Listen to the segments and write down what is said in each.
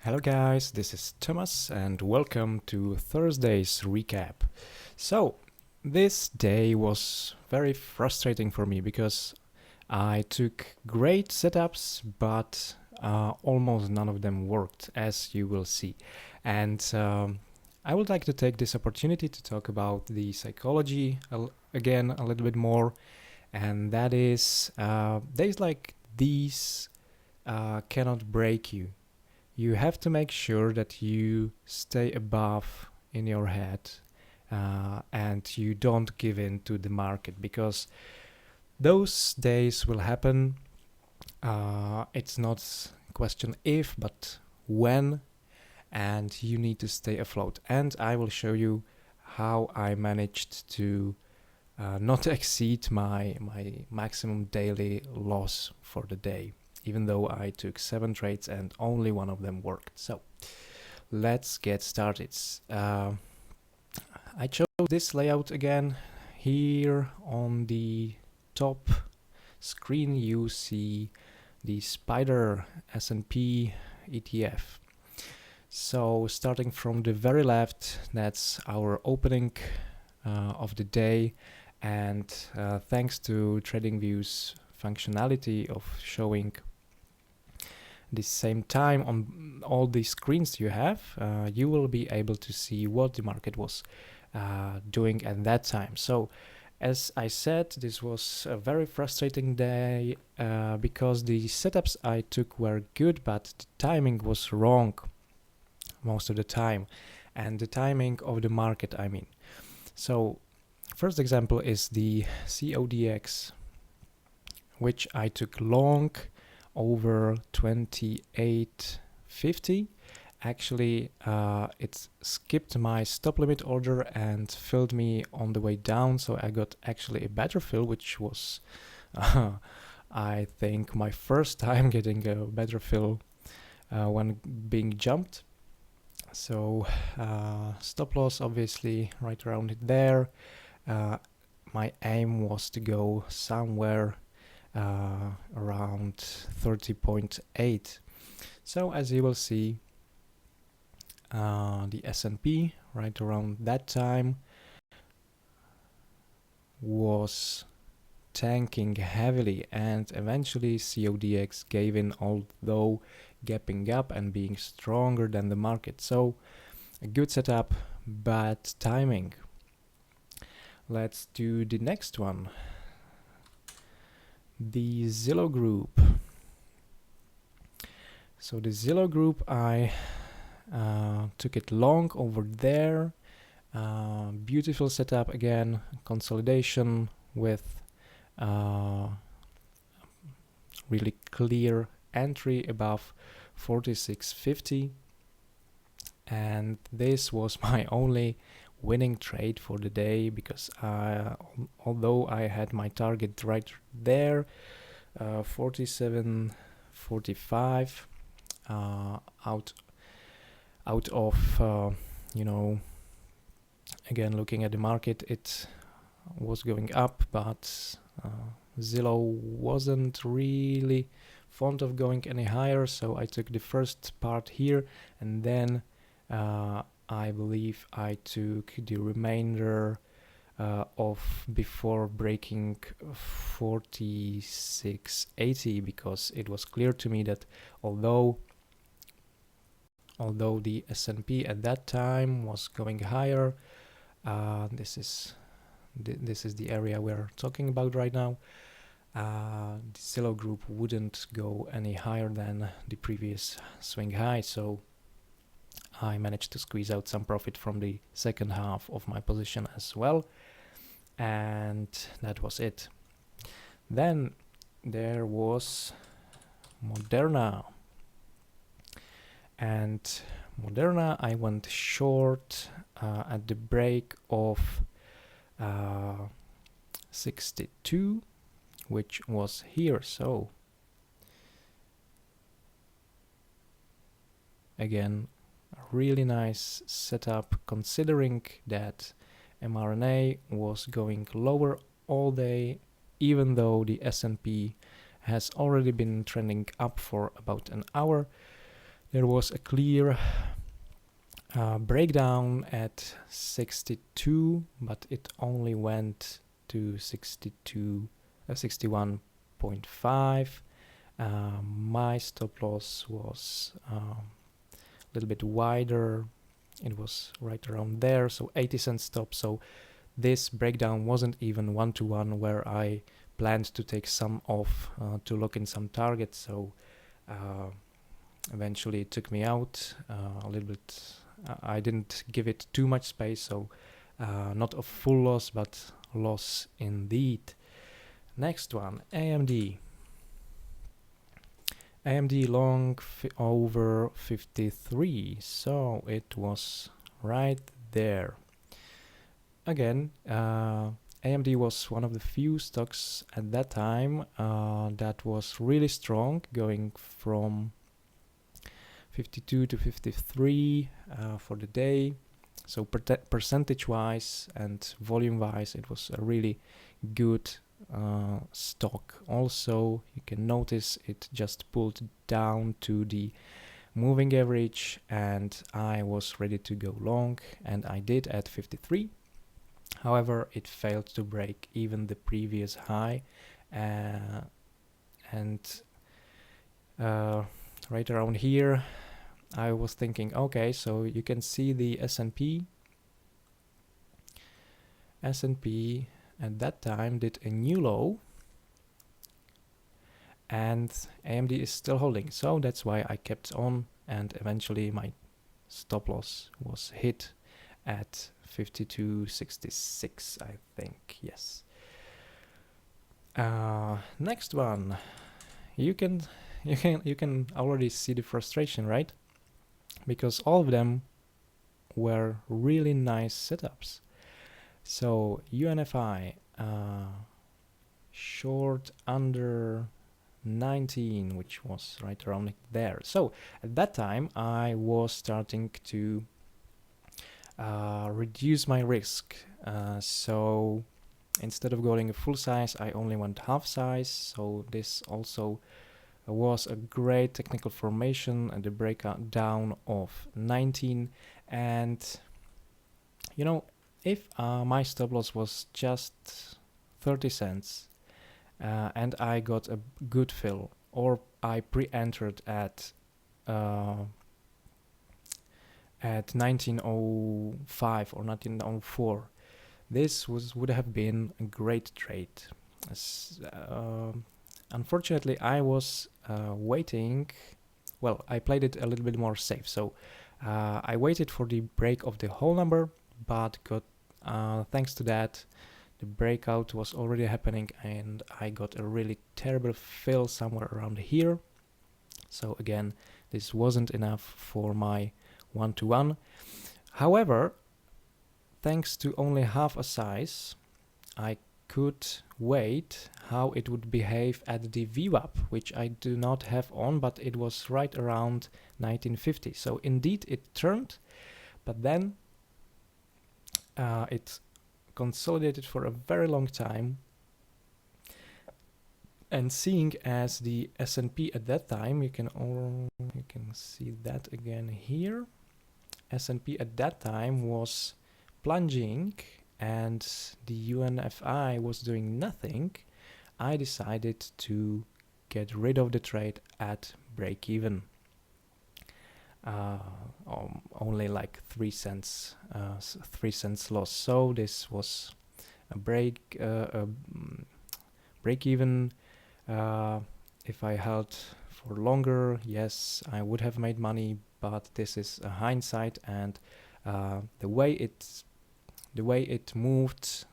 Hello guys, this is Thomas and welcome to Thursday's recap. So, this day was very frustrating for me because I took great setups, but almost none of them worked, as you will see. And I would like to take this opportunity to talk about the psychology again a little bit more, and that is days like these cannot break you. You have to make sure that you stay above in your head and you don't give in to the market, because those days will happen. It's not a question if, but when, and you need to stay afloat. And I will show you how I managed to not exceed my maximum daily loss for the day, even though I took 7 trades and only one of them worked. So let's get started. I chose this layout again. Here on the top screen you see the Spider S&P ETF. So starting from the very left, that's our opening of the day, and thanks to TradingView's functionality of showing the same time on all the screens you have, you will be able to see what the market was doing at that time. So as I said, this was a very frustrating day because the setups I took were good, but the timing was wrong most of the time, and the timing of the market, I mean. So first example is the CODX, which I took long over 28.50. Actually, it skipped my stop limit order and filled me on the way down, so I got actually a better fill, which was I think my first time getting a better fill when being jumped. So stop loss obviously right around it there. My aim was to go somewhere around 30.8. So as you will see, the S&P right around that time was tanking heavily, and eventually CODX gave in, although gapping up and being stronger than the market. So a good setup, bad timing. Let's do the next one, the Zillow group. So the Zillow group, I took it long over there. Beautiful setup again, consolidation with really clear entry above 46.50, and this was my only winning trade for the day, because although I had my target right there, 47.45, out of again, looking at the market, it was going up, but Zillow wasn't really fond of going any higher, so I took the first part here, and then I believe I took the remainder of before breaking 46.80, because it was clear to me that although the S&P at that time was going higher, this is the area we're talking about right now, the Zillow group wouldn't go any higher than the previous swing high, so I managed to squeeze out some profit from the second half of my position as well, and that was it. Then there was Moderna, and Moderna I went short at the break of 62, which was here. So again, a really nice setup, considering that mRNA was going lower all day, even though the S&P has already been trending up for about an hour. There was a clear breakdown at 62, but it only went to 61.5. My stop loss was a little bit wider. It was right around there, so 80-cent stop. So this breakdown wasn't even one-to-one where I planned to take some off to lock in some targets. So eventually it took me out a little bit. I didn't give it too much space, so not a full loss, but loss indeed. Next one, AMD. AMD long over 53, so it was right there. Again, AMD was one of the few stocks at that time that was really strong, going from 52 to 53 for the day. So percentage-wise and volume-wise, it was a really good stock. Also, you can notice it just pulled down to the moving average, and I was ready to go long, and I did at 53. However, it failed to break even the previous high, and right around here I was thinking, okay, so you can see the S&P at that time did a new low, and AMD is still holding, so that's why I kept on, and eventually my stop loss was hit at 52.66, I think. Yes. Next one, you can already see the frustration, right? Because all of them were really nice setups. So UNFI short under 19, which was right around there. So at that time I was starting to reduce my risk. So instead of going a full size, I only went half size. So this also was a great technical formation and the breakdown of 19. And you know, if my stop loss was just 30 cents and I got a good fill, or I pre-entered at 1905 or 1904, this would have been a great trade. Unfortunately, I was waiting. Well, I played it a little bit more safe, so I waited for the break of the whole number, but got thanks to that, the breakout was already happening, and I got a really terrible fill somewhere around here. So again, this wasn't enough for my one-to-one. However, thanks to only half a size, I could wait how it would behave at the VWAP, which I do not have on, but it was right around 1950. So indeed it turned, but then it consolidated for a very long time. And seeing as the S&P at that time, you can see that again here. S&P at that time was plunging and the UNFI was doing nothing. I decided to get rid of the trade at break even. Only like 3 cents loss. So this was a break even. If I held for longer, yes, I would have made money, but this is a hindsight, and the way it moved,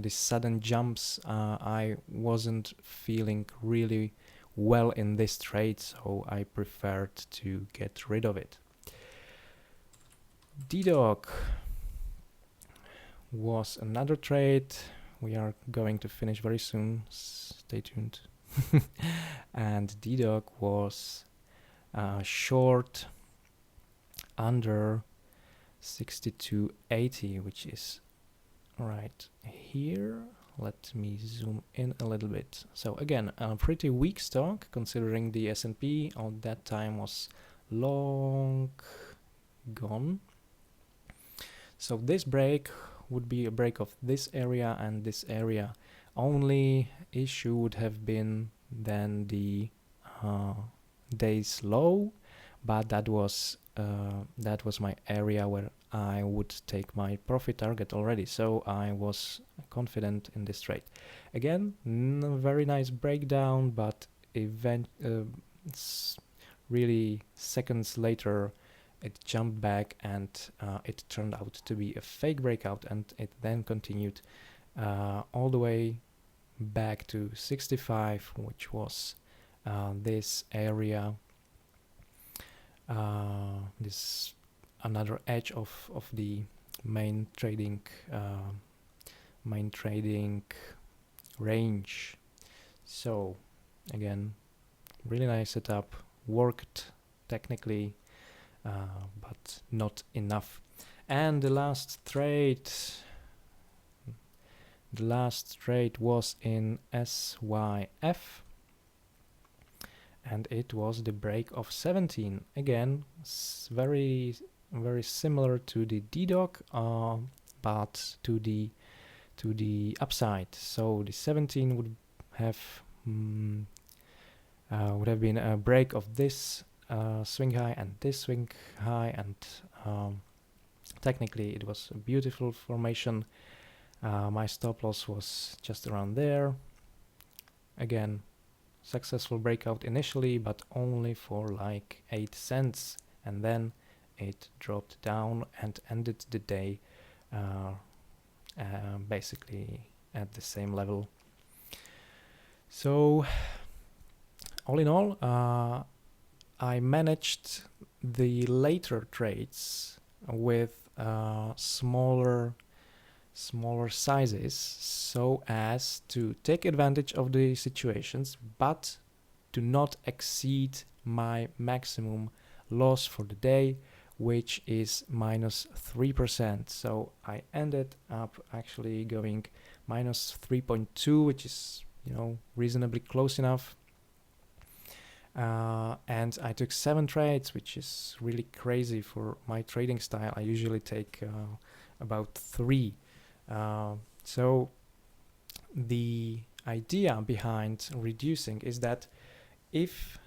these sudden jumps, I wasn't feeling really well in this trade, so I preferred to get rid of it. DDOC was another trade. We are going to finish very soon. Stay tuned. And DDOC was short under 62.80, which is right here. Let me zoom in a little bit. So again, a pretty weak stock considering the S&P at that time was long gone. So this break would be a break of this area and this area. Only issue would have been then the day's low, but that was my area where I would take my profit target already, so I was confident in this trade. Again, very nice breakdown, but really seconds later it jumped back, and it turned out to be a fake breakout, and it then continued all the way back to 65, which was this area, this another edge of the main trading range. So again, really nice setup, worked technically, but not enough. And the last trade was in SYF, and it was the break of 17. Again, very similar to the DDOC, but to the upside. So the 17 would have been a break of this swing high and this swing high, and technically it was a beautiful formation. My stop loss was just around there. Again, successful breakout initially, but only for like 8 cents, and then it dropped down and ended the day basically at the same level. So all in all, I managed the later trades with smaller sizes, so as to take advantage of the situations, but to not exceed my maximum loss for the day, which is minus 3%. So I ended up actually going minus 3.2, which is, reasonably close enough. And I took 7 trades, which is really crazy for my trading style. I usually take about 3. So the idea behind reducing is that if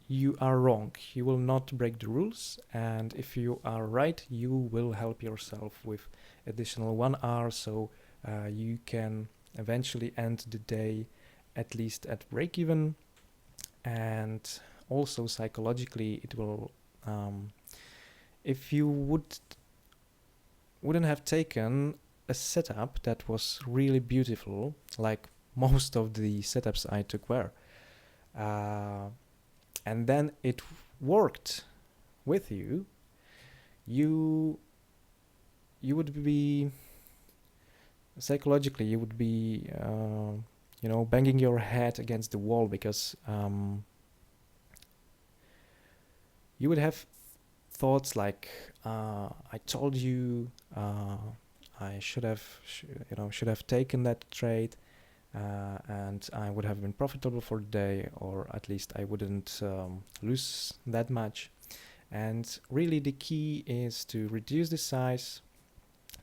you are wrong, you will not break the rules, and if you are right, you will help yourself with additional 1 hour, so you can eventually end the day at least at break even. And also psychologically it will, if you wouldn't have taken a setup that was really beautiful, like most of the setups I took were, and then it worked with you, you would be psychologically, you would be banging your head against the wall, because you would have thoughts like, I told you, I should have taken that trade, and I would have been profitable for the day, or at least I wouldn't lose that much. And really the key is to reduce the size,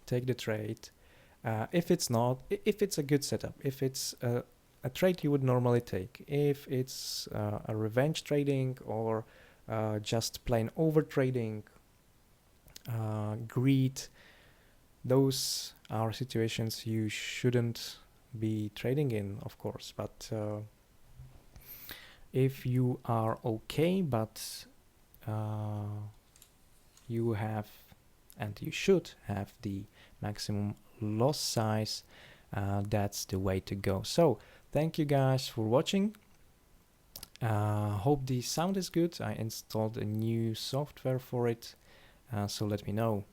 take the trade. If it's a good setup, if it's a trade you would normally take, if it's a revenge trading, or just plain over trading, greed, those are situations you shouldn't be trading in, of course. But if you are okay, but you have, and you should have, the maximum loss size, that's the way to go. So thank you guys for watching. Hope the sound is good. I installed a new software for it, so let me know.